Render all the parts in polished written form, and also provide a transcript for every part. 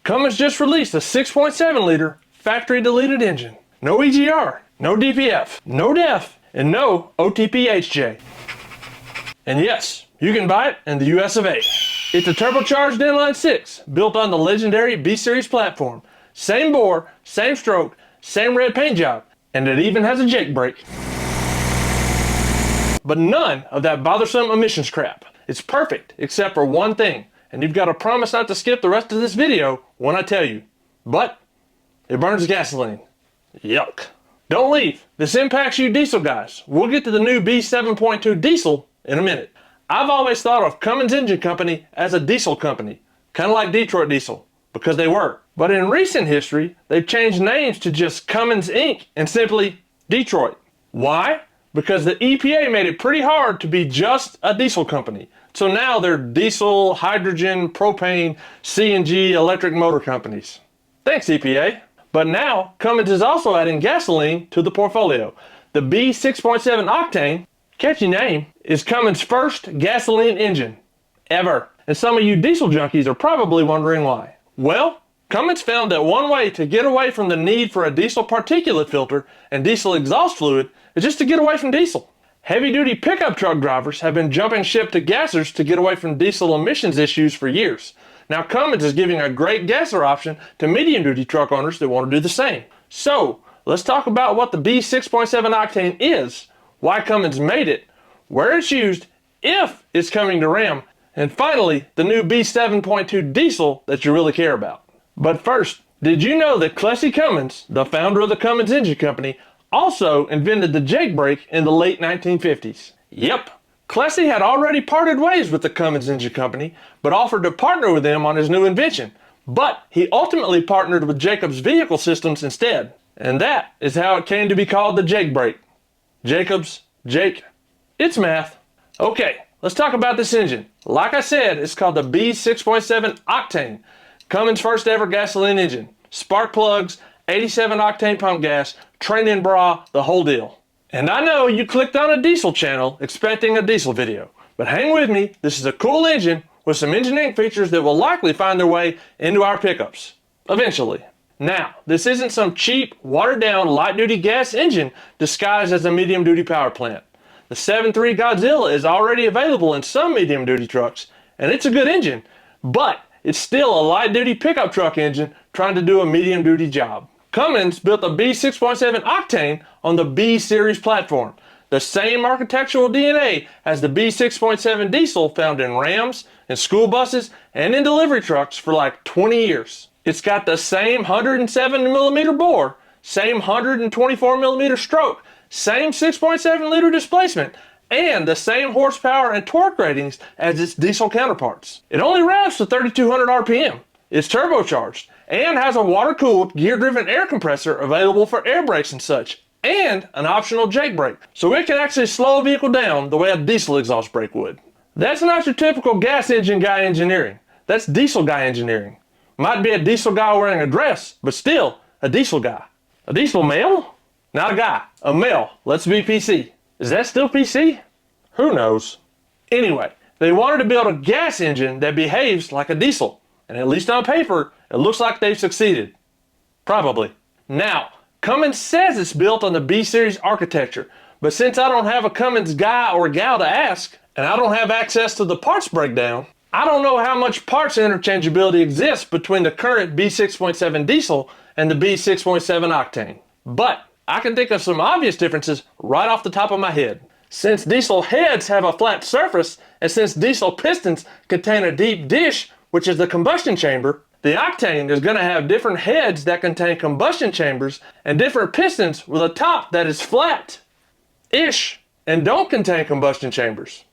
Cummins just released a 6.7 liter factory deleted engine. No EGR, no DPF, no DEF, and no OTP-HJ. And yes, you can buy it in the US of A. It's a turbocharged inline 6 built on the legendary B Series platform. Same bore, same stroke, same red paint job, and it even has a Jake brake. But none of that bothersome emissions crap. It's perfect except for one thing, and you've got to promise not to skip the rest of this video when I tell you. But it burns gasoline. Yuck. Don't leave. This impacts you diesel guys. We'll get to the new B7.2 diesel in a minute. I've always thought of Cummins Engine Company as a diesel company, kind of like Detroit Diesel, because they were. But in recent history, they've changed names to just Cummins Inc. and simply Detroit. Why? Because the EPA made it pretty hard to be just a diesel company. So now they're diesel, hydrogen, propane, CNG, electric motor companies. Thanks, EPA. But now, Cummins is also adding gasoline to the portfolio. The B6.7 Octane, catchy name, is Cummins' first gasoline engine ever. And some of you diesel junkies are probably wondering why. Well, Cummins found that one way to get away from the need for a diesel particulate filter and diesel exhaust fluid is just to get away from diesel. Heavy-duty pickup truck drivers have been jumping ship to gassers to get away from diesel emissions issues for years. Now Cummins is giving a great gasser option to medium-duty truck owners that want to do the same. So, let's talk about what the B6.7 Octane is, why Cummins made it, where it's used, if it's coming to Ram, and finally, the new B7.2 diesel that you really care about. But first, did you know that Clessie Cummins, the founder of the Cummins Engine Company, also invented the Jake brake in the late 1950s? Yep. Clessie had already parted ways with the Cummins Engine Company, but offered to partner with them on his new invention. But he ultimately partnered with Jacobs Vehicle Systems instead. And that is how it came to be called the Jake brake. Jacobs, Jake, it's math. Okay, let's talk about this engine. Like I said, it's called the B6.7 Octane. Cummins' first ever gasoline engine. Spark plugs, 87 octane pump gas, training bra, the whole deal. And I know you clicked on a diesel channel expecting a diesel video, but hang with me, this is a cool engine with some engineering features that will likely find their way into our pickups. Eventually. Now, this isn't some cheap, watered-down, light-duty gas engine disguised as a medium-duty power plant. The 7.3 Godzilla is already available in some medium-duty trucks, and it's a good engine, but it's still a light-duty pickup truck engine trying to do a medium-duty job. Cummins built the B6.7 Octane on the B Series platform, the same architectural DNA as the B6.7 diesel found in Rams, in school buses, and in delivery trucks for like 20 years. It's got the same 107mm bore, same 124mm stroke, same 6.7 liter displacement, and the same horsepower and torque ratings as its diesel counterparts. It only revs to 3,200 RPM. It's turbocharged and has a water-cooled, gear-driven air compressor available for air brakes and such, and an optional Jake brake, so it can actually slow a vehicle down the way a diesel exhaust brake would. That's not your typical gas engine guy engineering. That's diesel guy engineering. Might be a diesel guy wearing a dress, but still a diesel guy. A diesel male? Not a guy, a male. Let's be PC. Is that still PC? Who knows? Anyway, they wanted to build a gas engine that behaves like a diesel, and at least on paper, it looks like they've succeeded. Probably. Now, Cummins says it's built on the B Series architecture, but since I don't have a Cummins guy or gal to ask, and I don't have access to the parts breakdown, I don't know how much parts interchangeability exists between the current B6.7 diesel and the B6.7 Octane. But I can think of some obvious differences right off the top of my head. Since diesel heads have a flat surface, and since diesel pistons contain a deep dish, which is the combustion chamber, the Octane is going to have different heads that contain combustion chambers and different pistons with a top that is flat-ish and don't contain combustion chambers.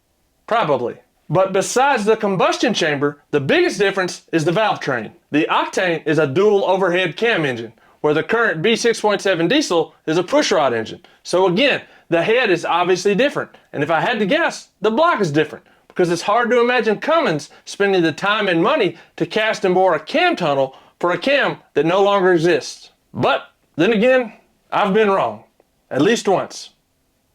Probably. But besides the combustion chamber, the biggest difference is the valve train. The Octane is a dual overhead cam engine, where the current B6.7 diesel is a pushrod engine. So again, the head is obviously different. And if I had to guess, the block is different, because it's hard to imagine Cummins spending the time and money to cast and bore a cam tunnel for a cam that no longer exists. But then again, I've been wrong. At least once.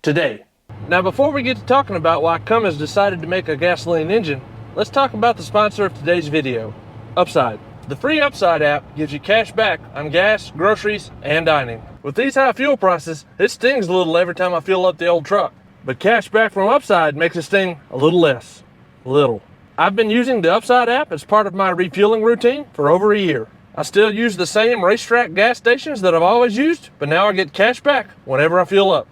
Today. Now before we get to talking about why Cummins decided to make a gasoline engine, let's talk about the sponsor of today's video, Upside. The free Upside app gives you cash back on gas, groceries, and dining. With these high fuel prices, it stings a little every time I fuel up the old truck. But cash back from Upside makes it sting a little less. Little. I've been using the Upside app as part of my refueling routine for over a year. I still use the same racetrack gas stations that I've always used, but now I get cash back whenever I fuel up.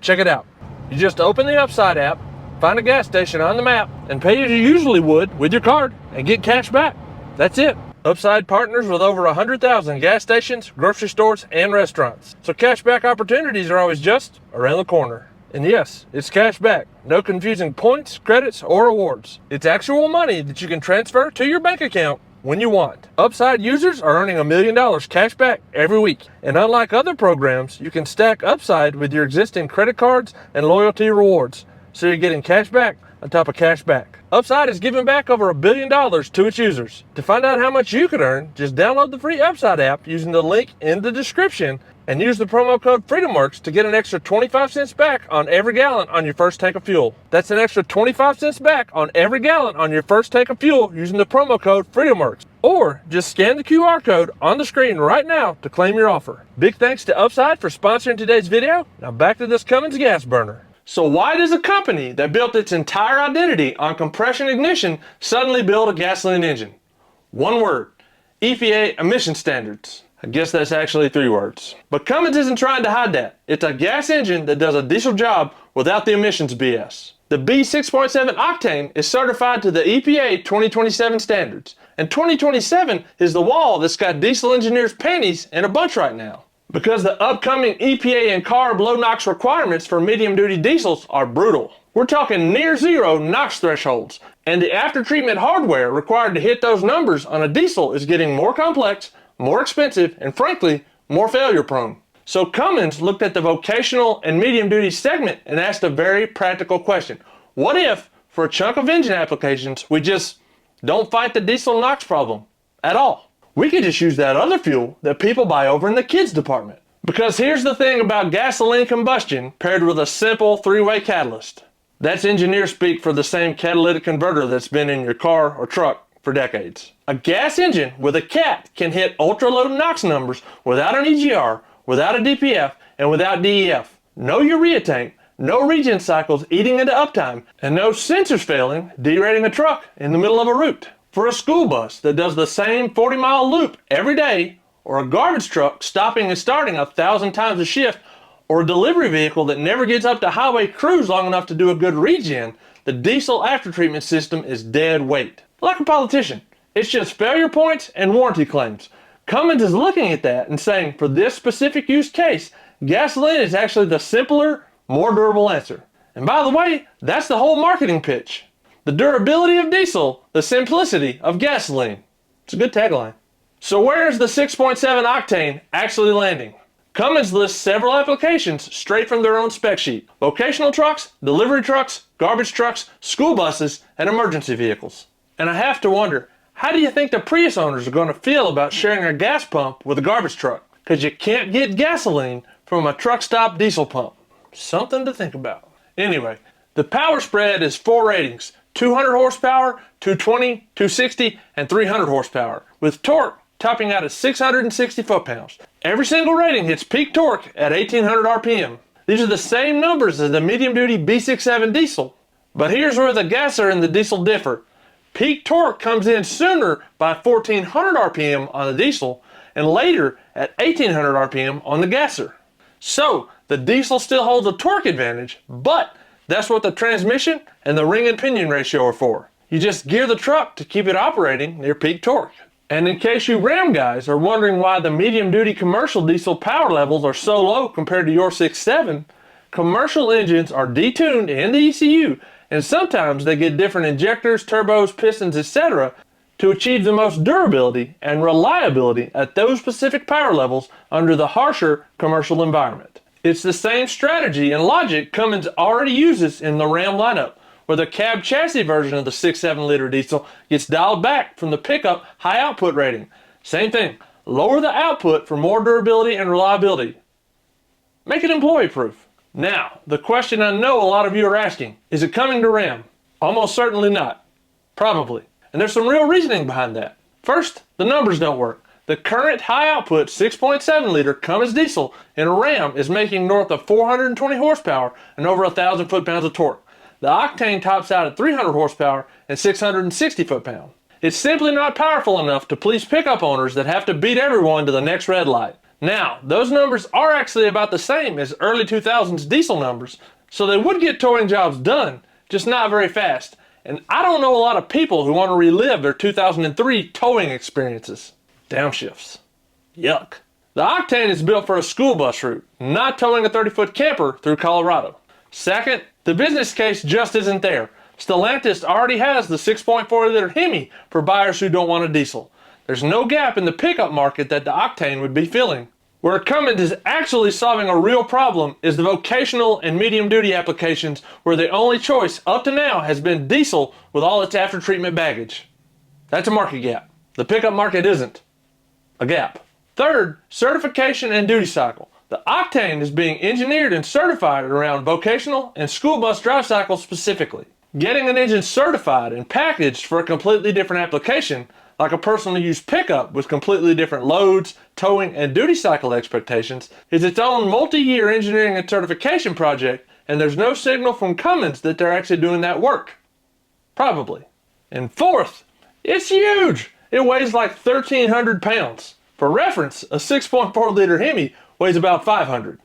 Check it out. You just open the Upside app, find a gas station on the map, and pay as you usually would with your card and get cash back. That's it. Upside partners with over 100,000 gas stations, grocery stores, and restaurants. So cashback opportunities are always just around the corner. And yes, it's cash back. No confusing points, credits, or rewards. It's actual money that you can transfer to your bank account when you want. Upside users are earning $1 million cash back every week. And unlike other programs, you can stack Upside with your existing credit cards and loyalty rewards. So you're getting cash back on top of cash back. Upside is giving back over $1 billion to its users. To find out how much you could earn, just download the free Upside app using the link in the description and use the promo code FreedomWorks to get an extra 25 cents back on every gallon on your first tank of fuel. That's an extra 25 cents back on every gallon on your first tank of fuel using the promo code FreedomWorks. Or just scan the QR code on the screen right now to claim your offer. Big thanks to Upside for sponsoring today's video. Now back to this Cummins gas burner. So why does a company that built its entire identity on compression ignition suddenly build a gasoline engine? One word: EPA emission standards. I guess that's actually 3 words. But Cummins isn't trying to hide that. It's a gas engine that does a diesel job without the emissions BS. The B6.7 Octane is certified to the EPA 2027 standards. And 2027 is the wall that's got diesel engineers' panties in a bunch right now. Because the upcoming EPA and CARB low NOx requirements for medium-duty diesels are brutal. We're talking near zero NOx thresholds, and the aftertreatment hardware required to hit those numbers on a diesel is getting more complex, more expensive, and frankly, more failure prone. So Cummins looked at the vocational and medium-duty segment and asked a very practical question. What if, for a chunk of engine applications, we just don't fight the diesel NOx problem at all? We could just use that other fuel that people buy over in the kids department. Because here's the thing about gasoline combustion paired with a simple 3-way catalyst. That's engineer speak for the same catalytic converter that's been in your car or truck for decades. A gas engine with a cat can hit ultra-low NOx numbers without an EGR, without a DPF, and without DEF. No urea tank, no regen cycles eating into uptime, and no sensors failing, derating a truck in the middle of a route. For a school bus that does the same 40-mile loop every day, or a garbage truck stopping and starting 1,000 times a shift, or a delivery vehicle that never gets up to highway cruise long enough to do a good regen, the diesel aftertreatment system is dead weight. Like a politician, it's just failure points and warranty claims. Cummins is looking at that and saying, for this specific use case, gasoline is actually the simpler, more durable answer. And by the way, that's the whole marketing pitch. The durability of diesel, the simplicity of gasoline. It's a good tagline. So where is the 6.7 Octane actually landing? Cummins lists several applications straight from their own spec sheet. Vocational trucks, delivery trucks, garbage trucks, school buses, and emergency vehicles. And I have to wonder, how do you think the Prius owners are going to feel about sharing a gas pump with a garbage truck? Because you can't get gasoline from a truck stop diesel pump. Something to think about. Anyway, the power spread is 4 ratings: 200 horsepower, 220, 260, and 300 horsepower, with torque topping out at 660 foot-pounds. Every single rating hits peak torque at 1800 RPM. These are the same numbers as the medium-duty B6.7 diesel. But here's where the gasser and the diesel differ. Peak torque comes in sooner by 1400 RPM on the diesel and later at 1800 RPM on the gasser. So the diesel still holds a torque advantage, but that's what the transmission and the ring and pinion ratio are for. You just gear the truck to keep it operating near peak torque. And in case you Ram guys are wondering why the medium-duty commercial diesel power levels are so low compared to your 6.7, commercial engines are detuned in the ECU, and sometimes they get different injectors, turbos, pistons, etc. to achieve the most durability and reliability at those specific power levels under the harsher commercial environment. It's the same strategy and logic Cummins already uses in the Ram lineup, where the cab chassis version of the 6.7 liter diesel gets dialed back from the pickup high output rating. Same thing, lower the output for more durability and reliability. Make it employee proof. Now, the question I know a lot of you are asking, is it coming to Ram? Almost certainly not. Probably. And there's some real reasoning behind that. First, the numbers don't work. The current high output 6.7 liter Cummins diesel in a Ram is making north of 420 horsepower and over 1,000 foot-pounds of torque. The Octane tops out at 300 horsepower and 660 foot-pounds. It's simply not powerful enough to please pickup owners that have to beat everyone to the next red light. Now, those numbers are actually about the same as early 2000s diesel numbers, so they would get towing jobs done, just not very fast. And I don't know a lot of people who want to relive their 2003 towing experiences. Downshifts. Yuck. The Octane is built for a school bus route, not towing a 30-foot camper through Colorado. Second, the business case just isn't there. Stellantis already has the 6.4 liter Hemi for buyers who don't want a diesel. There's no gap in the pickup market that the Octane would be filling. Where Cummins is actually solving a real problem is the vocational and medium-duty applications where the only choice up to now has been diesel with all its after-treatment baggage. That's a market gap. The pickup market isn't a gap. Third, certification and duty cycle. The Octane is being engineered and certified around vocational and school bus drive cycles specifically. Getting an engine certified and packaged for a completely different application, like a personal use pickup with completely different loads, towing, and duty cycle expectations, is its own multi-year engineering and certification project, and there's no signal from Cummins that they're actually doing that work. Probably. And fourth, it's huge! It weighs like 1,300 pounds. For reference, a 6.4 liter Hemi weighs about 500.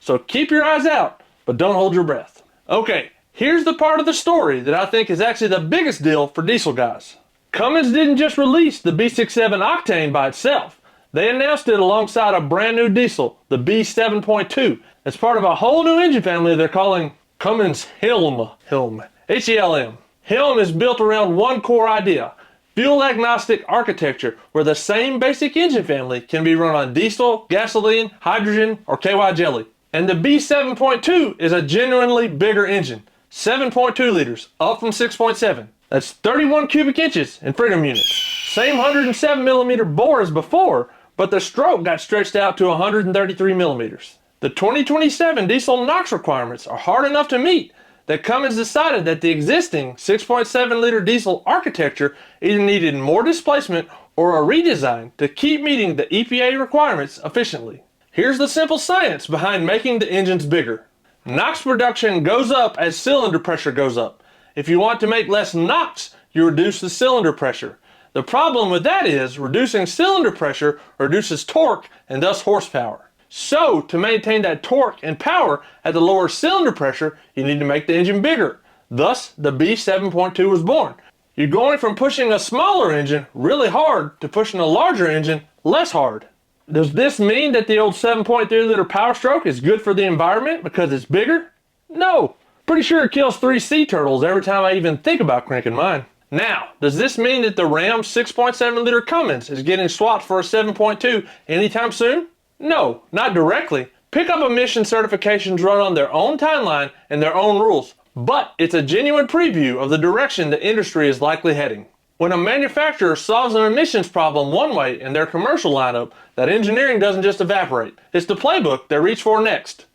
So keep your eyes out, but don't hold your breath. Okay, here's the part of the story that I think is actually the biggest deal for diesel guys. Cummins didn't just release the B6.7 Octane by itself. They announced it alongside a brand new diesel, the B7.2, as part of a whole new engine family they're calling Cummins Helm. H-E-L-M. Helm is built around one core idea: fuel-agnostic architecture, where the same basic engine family can be run on diesel, gasoline, hydrogen, or KY jelly. And the B7.2 is a genuinely bigger engine, 7.2 liters, up from 6.7. That's 31 cubic inches in freedom units. Same 107 millimeter bore as before, but the stroke got stretched out to 133 millimeters. The 2027 diesel NOx requirements are hard enough to meet that Cummins decided that the existing 6.7 liter diesel architecture either needed more displacement or a redesign to keep meeting the EPA requirements efficiently. Here's the simple science behind making the engines bigger. NOx production goes up as cylinder pressure goes up. If you want to make less NOx, you reduce the cylinder pressure. The problem with that is reducing cylinder pressure reduces torque and thus horsepower. So, to maintain that torque and power at the lower cylinder pressure, you need to make the engine bigger. Thus, the B7.2 was born. You're going from pushing a smaller engine really hard to pushing a larger engine less hard. Does this mean that the old 7.3 liter Power Stroke is good for the environment because it's bigger? No. Pretty sure it kills 3 sea turtles every time I even think about cranking mine. Now, does this mean that the Ram 6.7 liter Cummins is getting swapped for a 7.2 anytime soon? No, not directly. Pickup emission certifications run on their own timeline and their own rules, but it's a genuine preview of the direction the industry is likely heading. When a manufacturer solves an emissions problem one way in their commercial lineup, that engineering doesn't just evaporate. It's the playbook they reach for next.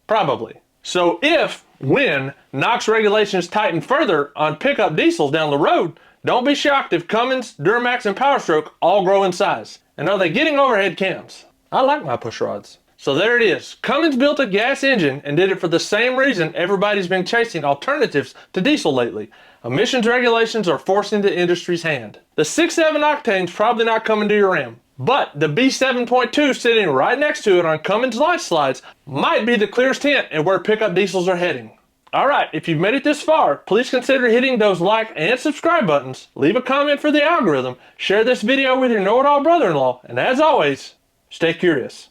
Probably. So when NOx regulations tighten further on pickup diesels down the road, don't be shocked if Cummins, Duramax, and Power Stroke all grow in size. And are they getting overhead cams? I like my push rods. So there it is. Cummins built a gas engine and did it for the same reason everybody's been chasing alternatives to diesel lately. Emissions regulations are forcing the industry's hand. The 6.7 Octane's probably not coming to your Ram, but the B7.2 sitting right next to it on Cummins launch slides might be the clearest hint at where pickup diesels are heading. Alright, if you've made it this far, please consider hitting those like and subscribe buttons, leave a comment for the algorithm, share this video with your know-it-all brother-in-law, and as always, stay curious.